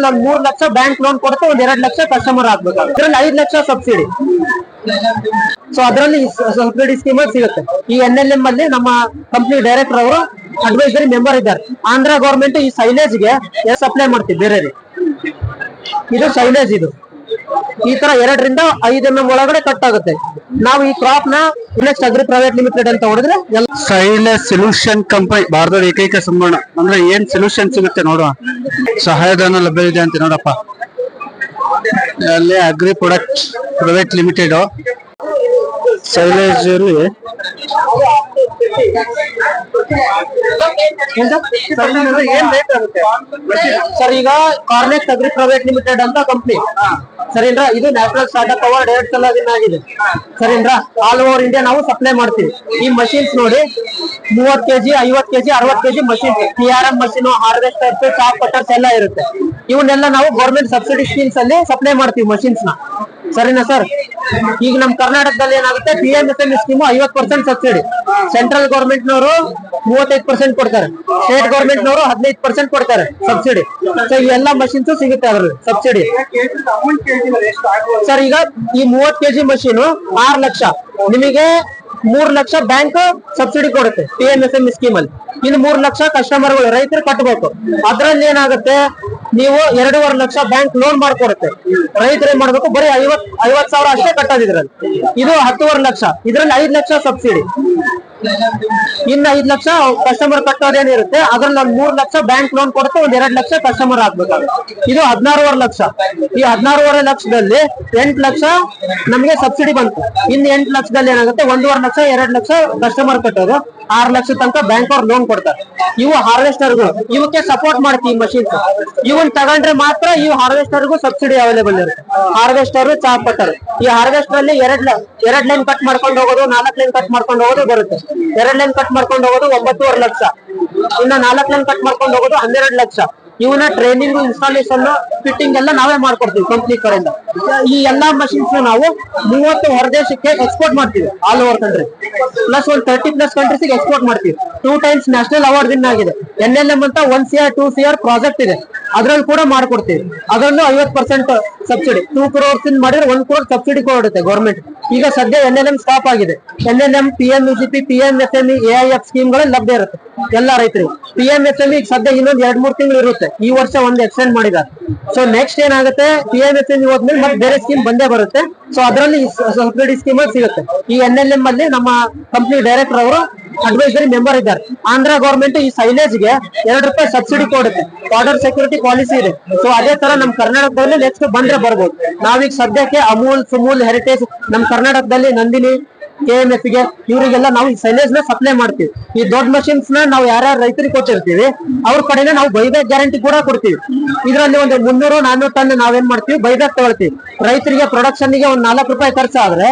ಅದ್ರಲ್ಲಿ ಒಂದ್ 3 lakh bank loan ಕೊಡುತ್ತೆ, ಒಂದ್ 2 ಲಕ್ಷ ಕಸ್ಟಮರ್ ಹಾಕ್ಬೇಕಾಗುತ್ತೆ. ಇದ್ರಲ್ಲಿ 5 ಲಕ್ಷ ಸಬ್ಸಿಡಿ. ಸೊ ಅದರಲ್ಲಿ ಸಬ್ಸಿಡಿ ಸ್ಕೀಮ್ ಸಿಗುತ್ತೆ. ಈ NLM ಅಲ್ಲಿ ನಮ್ಮ ಕಂಪ್ನಿ ಡೈರೆಕ್ಟರ್ ಅವರು ಅಡ್ವೈಸರಿ ಮೆಂಬರ್ ಇದ್ದಾರೆ. ಆಂಧ್ರ ಗವರ್ಮೆಂಟ್ ಈ ಸೈಲೇಜ್ ಗೆ ಸಪ್ಲೈ ಮಾಡ್ತೀವಿ ಬೇರೆ. ಇದು ಸೈಲೇಜ್. ಇದು ಈ ತರ 2 ರಿಂದ 5 mm ಒಳಗಡೆ ಕಟ್ ಆಗುತ್ತೆ. ನಾವು ಈ ಕ್ರಾಪ್ ನ ನೆಕ್ಸ್ಟ್ ಅಗ್ರಿ ಪ್ರೈವೇಟ್ ಲಿಮಿಟೆಡ್ ಅಂತ ಹೊಡೆದ್ರೆ ಸೈಲೇಜ್ ಸೊಲ್ಯೂಷನ್ ಕಂಪನಿ ಭಾರತದ ಏಕೈಕ ಸಂಪೂರ್ಣ ಅಂದ್ರೆ ಏನ್ ಸೊಲ್ಯೂಷನ್ ಸಿಗುತ್ತೆ ನೋಡುವ. ಸಹಾಯಧನ ಲಭ್ಯ ಇದೆ ಅಂತ ನೋಡಪ್ಪ. ಅಲ್ಲಿ agri product private limited silage sir. ಈಗ ಕಾರ್ನೆಕ್ಸ್ ಅಗ್ರಿ ಪ್ರೈವೇಟ್ ಲಿಮಿಟೆಡ್ ಅಂತ ಕಂಪ್ನಿ ಸರಿನಾ. ಇದು ನ್ಯಾಷನಲ್ ಸ್ಟಾರ್ಟ್ಅಪ್ ಅವಾರ್ಡ್ 2 ಸಲ ಆಗಿದೆ ಸರಿನಾ. ಆಲ್ ಓವರ್ ಇಂಡಿಯಾ ನಾವು ಸಪ್ಲೈ ಮಾಡ್ತೀವಿ. ಈ ಮಷೀನ್ಸ್ ನೋಡಿ 30 kg 50 kg 60 kg machine, TRM machine, harvesters, chop cutters ಎಲ್ಲ ಇರುತ್ತೆ. ಇವನ್ನೆಲ್ಲ ನಾವು ಗೌರ್ಮೆಂಟ್ ಸಬ್ಸಿಡಿ ಸ್ಕೀಮ್ಸ್ ಅಲ್ಲಿ ಸಪ್ಲೈ ಮಾಡ್ತೀವಿ ಮಷೀನ್ಸ್ ನ ಸರಿನಾ ಸರ್. ಈಗ ನಮ್ ಕರ್ನಾಟಕದಲ್ಲಿ ಏನಾಗುತ್ತೆ, PMFME scheme 50% subsidy. Central government ನವರು 35% ಕೊಡ್ತಾರೆ, ಸ್ಟೇಟ್ ಗವರ್ಮೆಂಟ್ ನವರು 15% ಕೊಡ್ತಾರೆ ಸಬ್ಸಿಡಿ. ಸೊ ಇವೆಲ್ಲ ಮಷೀನ್ಸ್ ಸಿಗುತ್ತೆ ಅದ್ರಲ್ಲಿ ಸಬ್ಸಿಡಿ ಸರ್. ಈಗ ಈ 30 kg ಮಷೀನ್ 6 ಲಕ್ಷ, ನಿಮಗೆ 3 ಲಕ್ಷ ಬ್ಯಾಂಕ್ ಸಬ್ಸಿಡಿ ಕೊಡುತ್ತೆ PMFME ಸ್ಕೀಮ್ ಅಲ್ಲಿ. ಇನ್ನು 3 ಲಕ್ಷ ಕಸ್ಟಮರ್ಗಳು ರೈತರು ಕಟ್ಟಬೇಕು. ಅದ್ರಲ್ಲಿ ಏನಾಗುತ್ತೆ, ನೀವು 2.5 ಲಕ್ಷ ಬ್ಯಾಂಕ್ ಲೋನ್ ಮಾಡ್ಕೊಡುತ್ತೆ. ರೈತರು ಏನ್ ಮಾಡ್ಬೇಕು, ಬರೀ 50 ಸಾವಿರ ಅಷ್ಟೇ ಕಟ್ಟೋದು ಇದ್ರಲ್ಲಿ. ಇದು 10.5 ಲಕ್ಷ, ಇದ್ರಲ್ಲಿ 5 ಲಕ್ಷ ಸಬ್ಸಿಡಿ. ಇನ್ನು 5 ಲಕ್ಷ ಕಸ್ಟಮರ್ ಕಟ್ಟೋದೇನಿರುತ್ತೆ, ಅದ್ರಲ್ಲಿ ಒಂದು 3 ಲಕ್ಷ ಬ್ಯಾಂಕ್ ಲೋನ್ ಕೊಡುತ್ತೆ, ಒಂದ್ 2 ಲಕ್ಷ ಕಸ್ಟಮರ್ ಹಾಕ್ಬೇಕಾಗುತ್ತೆ. ಇದು 16.5 ಲಕ್ಷ. ಈ 16.5 ಲಕ್ಷದಲ್ಲಿ 8 ಲಕ್ಷ ನಮಗೆ ಸಬ್ಸಿಡಿ ಬಂತು. ಇನ್ನು 8 ಲಕ್ಷದಲ್ಲಿ ಏನಾಗುತ್ತೆ, 1.5 ಲಕ್ಷ 2 ಲಕ್ಷ ಕಸ್ಟಮರ್ ಕಟ್ಟೋದು, 6 ಲಕ್ಷ ತನಕ ಬ್ಯಾಂಕ್ ಅವ್ರು ಲೋನ್ ಕೊಡ್ತಾರೆ. ಇವು ಹಾರ್ವೆಸ್ಟರ್ಗಳು, ಇವಕ್ಕೆ ಸಪೋರ್ಟ್ ಮಾಡ್ತೀವಿ ಮಷೀನ್ಸ್. ಇವನ್ ತಗೊಂಡ್ರೆ ಮಾತ್ರ ಈ ಹಾರ್ವೆಸ್ಟರ್ಗೂ ಸಬ್ಸಿಡಿ ಅವೈಲೇಬಲ್ ಇರುತ್ತೆ. Harvester, chop cutter. ಈ ಹಾರ್ವೆಸ್ಟರ್ ಅಲ್ಲಿ 2 ಲೈನ್ ಕಟ್ ಮಾಡ್ಕೊಂಡು ಹೋಗೋದು, 4 ಲೈನ್ ಕಟ್ ಮಾಡ್ಕೊಂಡು ಹೋಗೋದು ಬರುತ್ತೆ. 2 ಲೈನ್ ಕಟ್ ಮಾಡ್ಕೊಂಡು ಹೋಗೋದು 9.5 ಲಕ್ಷ, ಇನ್ನ 4 ಲೈನ್ ಕಟ್ ಮಾಡ್ಕೊಂಡು ಹೋಗೋದು 12 ಲಕ್ಷ. ಇವನ್ನ ಟ್ರೈನಿಂಗ್, ಇನ್ಸ್ಟಾಲೇಷನ್, ಫಿಟ್ಟಿಂಗ್ ಎಲ್ಲ ನಾವೇ ಮಾಡ್ಕೊಡ್ತೀವಿ ಕಂಪ್ನಿ ಕಡೆಯಿಂದ. ಈ ಎಲ್ಲಾ ಮಷೀನ್ಸ್ ನಾವು 30 ಹೊರದೇಶಕ್ಕೆ ಎಕ್ಸ್ಪೋರ್ಟ್ ಮಾಡ್ತೀವಿ, ಆಲ್ ಓವರ್ ಕಂಟ್ರಿ. ಪ್ಲಸ್ ಒಂದು 30+ ಕಂಟ್ರೀಸ್ ಎಕ್ಸ್ಪೋರ್ಟ್ ಮಾಡ್ತೀವಿ. 2 ಟೈಮ್ಸ್ ನ್ಯಾಷನಲ್ ಅವಾರ್ಡ್ ವಿನ್ ಆಗಿದೆ. NLM ಅಂತ 1 CR 2 CR ಪ್ರಾಜೆಕ್ಟ್ ಇದೆ, ಅದ್ರಲ್ಲಿ ಕೂಡ ಮಾಡ್ಕೊಡ್ತೀವಿ. ಅದರಲ್ಲೂ 50% ಸಬ್ಸಿಡಿ. 2 crores ಮಾಡಿದ್ರೆ 1 crore ಸಬ್ಸಿಡಿ ಕೊಡುತ್ತೆ ಗೌರ್ಮೆಂಟ್. ಈಗ ಸದ್ಯ NLM ಸ್ಟಾಪ್ ಆಗಿದೆ. NLM, PMEGP, PMFME, AIF ಸ್ಕೀಮ್ಗಳು ಲಭ್ಯ ಇರುತ್ತೆ ಎಲ್ಲ ರೈತರಿಗೆ. PMFME ಸದ್ಯ ಇನ್ನೊಂದು 2-3 ತಿಂಗಳು ಇರುತ್ತೆ. ಈ ವರ್ಷ ಒಂದು ಎಕ್ಸ್ಟೆಂಡ್ ಮಾಡಿದ್ದಾರೆ. ಸೊ ನೆಕ್ಸ್ಟ್ ಏನಾಗುತ್ತೆ, PMFME ಹೋದ್ಮೇಲೆ ಮತ್ತೆ ಬೇರೆ ಸ್ಕೀಮ್ ಬಂದೇ ಬರುತ್ತೆ. ಸೊ ಅದರಲ್ಲಿ ಸಬ್ಸಿಡಿ ಸ್ಕೀಮ್ ಸಿಗುತ್ತೆ. ಈ NLM ಅಲ್ಲಿ ನಮ್ಮ ಕಂಪ್ನಿ ಡೈರೆಕ್ಟರ್ ಅವರು ಅಡ್ವೈಸರಿ ಮೆಂಬರ್ ಇದ್ದಾರೆ. ಆಂಧ್ರ ಗವರ್ಮೆಂಟ್ ಈ ಸೈಲೇಜ್ ಗೆ 2 ರೂಪಾಯಿ ಸಬ್ಸಿಡಿ ಕೊಡುತ್ತೆ. ಬಾರ್ಡರ್ ಸೆಕ್ಯೂರಿಟಿ ಪಾಲಿಸಿ ಇದೆ. ಸೊ ಅದೇ ತರ ನಮ್ ಕರ್ನಾಟಕದಲ್ಲಿ ನೆಕ್ಸ್ಟ್ ಬಂದ್ರೆ ಬರ್ಬೋದು. ನಾವೀಗ ಸದ್ಯಕ್ಕೆ ಅಮೂಲ್, ಸುಮೂಲ್, ಹೆರಿಟೇಜ್, ನಮ್ ಕರ್ನಾಟಕದಲ್ಲಿ ನಂದಿನಿ, KMF ಗೆ ಇವರಿಗೆಲ್ಲ ನಾವು ಈ ಸೈಲೇಜ್ ನ ಸಪ್ಲೈ ಮಾಡ್ತೀವಿ. ಈ ದೊಡ್ಡ ಮಷೀನ್ಸ್ ನ ನಾವು ಯಾರ್ಯಾರು ರೈತರಿಗೆ ಕೊಟ್ಟಿರ್ತೀವಿ ಅವ್ರ ಕಡೆನೇ ನಾವು ಬೈಬ್ಯಾಕ್ ಗ್ಯಾರಂಟಿ ಕೂಡ ಕೊಡ್ತೀವಿ. ಇದರಲ್ಲಿ ಒಂದು 300-400 ಟನ್ ನಾವೇನ್ ಮಾಡ್ತೀವಿ, ಬೈಬ್ಯಾಕ್ ತಗೊಳ್ತೀವಿ. ರೈತರಿಗೆ ಪ್ರೊಡಕ್ಷನ್ ಗೆ ಒಂದು 4 ರೂಪಾಯಿ ಖರ್ಚಾದ್ರೆ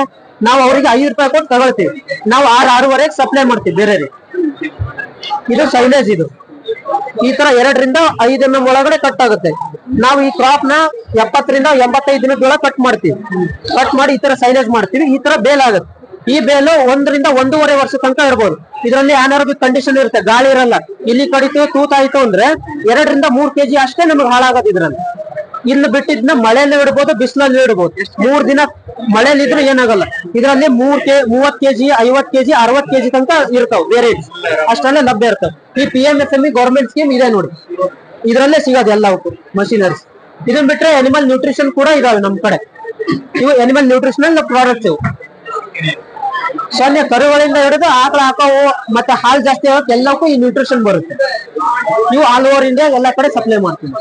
ನಾವು ಅವರಿಗೆ 5 ರೂಪಾಯಿ ಕೊಟ್ಟು ತಗೊಳ್ತೀವಿ. ನಾವು 6-6.5 ಸಪ್ಲೈ ಮಾಡ್ತೀವಿ ಬೇರೆ. ಇದು ಸೈಲೇಜ್. ಇದು ಈ ತರ 2 ರಿಂದ 5 mm ಒಳಗಡೆ ಕಟ್ ಆಗುತ್ತೆ. ನಾವು ಈ ಕ್ರಾಪ್ ನ 70 ರಿಂದ 85 ದಿನದೊಳಗೆ ಕಟ್ ಮಾಡ್ತೀವಿ. ಕಟ್ ಮಾಡಿ ಈ ತರ ಸೈಲೇಜ್ ಮಾಡ್ತೀವಿ. ಈ ತರ ಬೇಲ್ ಆಗುತ್ತೆ. ಈ ಬೇಲು 1 ರಿಂದ 1.5 ವರ್ಷ ತನಕ ಇರ್ಬೋದು. ಇದರಲ್ಲಿ ಅನಾರೋಗ್ಯ ಕಂಡೀಷನ್ ಇರುತ್ತೆ, ಗಾಳಿ ಇರಲ್ಲ. ಇಲ್ಲಿ ಕಡಿತು ತೂತಾಯ್ತು ಅಂದ್ರೆ 2 ರಿಂದ 3 kg ಅಷ್ಟೇ ನಮ್ಗೆ ಹಾಳಾಗೋದು. ಇದ್ರಲ್ಲಿ ಇಲ್ಲಿ ಬಿಟ್ಟಿದ್ನ ಮಳೆಯಲ್ಲಿ ಇಡ್ಬೋದು, ಬಿಸಿಲಲ್ಲಿ ಇಡ್ಬೋದು. 3 ದಿನ ಮಳೆಯಲ್ಲಿ ಇದ್ರೆ ಏನಾಗಲ್ಲ. ಇದರಲ್ಲಿ 30 kg 50 kg 60 kg ತನಕ ಇರ್ತಾವ ವೇರಿಯಂಟ್ಸ್, ಅಷ್ಟೆಲ್ಲ ಲಭ್ಯ ಇರ್ತಾವ. ಈ PMFME ಗವರ್ಮೆಂಟ್ ಸ್ಕೀಮ್ ಇದೆ ನೋಡಿ, ಇದ್ರಲ್ಲೇ ಸಿಗೋದು ಎಲ್ಲವಕ್ಕೂ ಮಷೀನರೀಸ್. ಇದನ್ ಬಿಟ್ರೆ ಅನಿಮಲ್ ನ್ಯೂಟ್ರಿಷನ್ ಕೂಡ ಇದಾವೆ ನಮ್ ಕಡೆ. ಇವು ಅನಿಮಲ್ ನ್ಯೂಟ್ರಿಷನಲ್ ಪ್ರಾಡಕ್ಟ್ಸ್. ಇವು ಸೊನ್ನೆ ಕರುಗಳಿಂದ ಹಿಡಿದು ಆಕಳ ಹಾಕವು ಮತ್ತೆ ಹಾಲು ಜಾಸ್ತಿ ಆಗೋಕೆ ಎಲ್ಲಕ್ಕೂ ಈ ನ್ಯೂಟ್ರಿಷನ್ ಬರುತ್ತೆ. ಇವು ಆಲ್ ಓವರ್ ಇಂಡಿಯಾ ಎಲ್ಲ ಕಡೆ ಸಪ್ಲೈ ಮಾಡ್ತೀವಿ.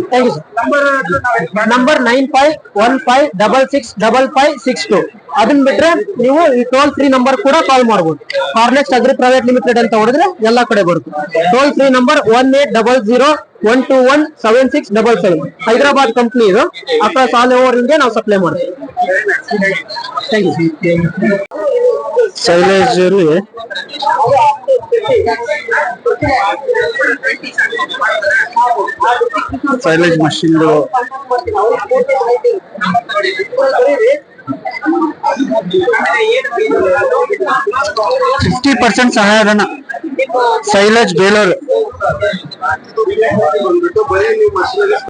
Thank you sir. ನಂಬರ್ 9515665562. ಅದನ್ನ ಬಿಟ್ರೆ ನೀವು ಈ ಟೋಲ್ ಫ್ರೀ ನಂಬರ್ ಕೂಡ ಕಾಲ್ ಮಾಡಬಹುದು. ಕಾರ್ನೆಕ್ಸ್ ಅಗ್ರಿ ಪ್ರೈವೇಟ್ ಲಿಮಿಟೆಡ್ ಅಂತ ಹೊಡೆದ್ರೆ ಎಲ್ಲಾ ಕಡೆ ಬರುತ್ತೆ. Toll free number 1800-121-7677. Hyderabad company ಇದು. ಅಕ್ರಾಸ್ ಆಲ್ ಓವರ್ ಇಂಡಿಯಾ ನಾವು ಸಪ್ಲೈ ಮಾಡ್ತೀವಿ. Thank you. Silage silage machine 50% ಸಹಾಯಧನ. ಸೈಲೇಜ್ ಬೇಲೂರು ಬಂದ್ಬಿಟ್ಟು ಬರೀ ನೀವು ಮಷಿನರೀಸ್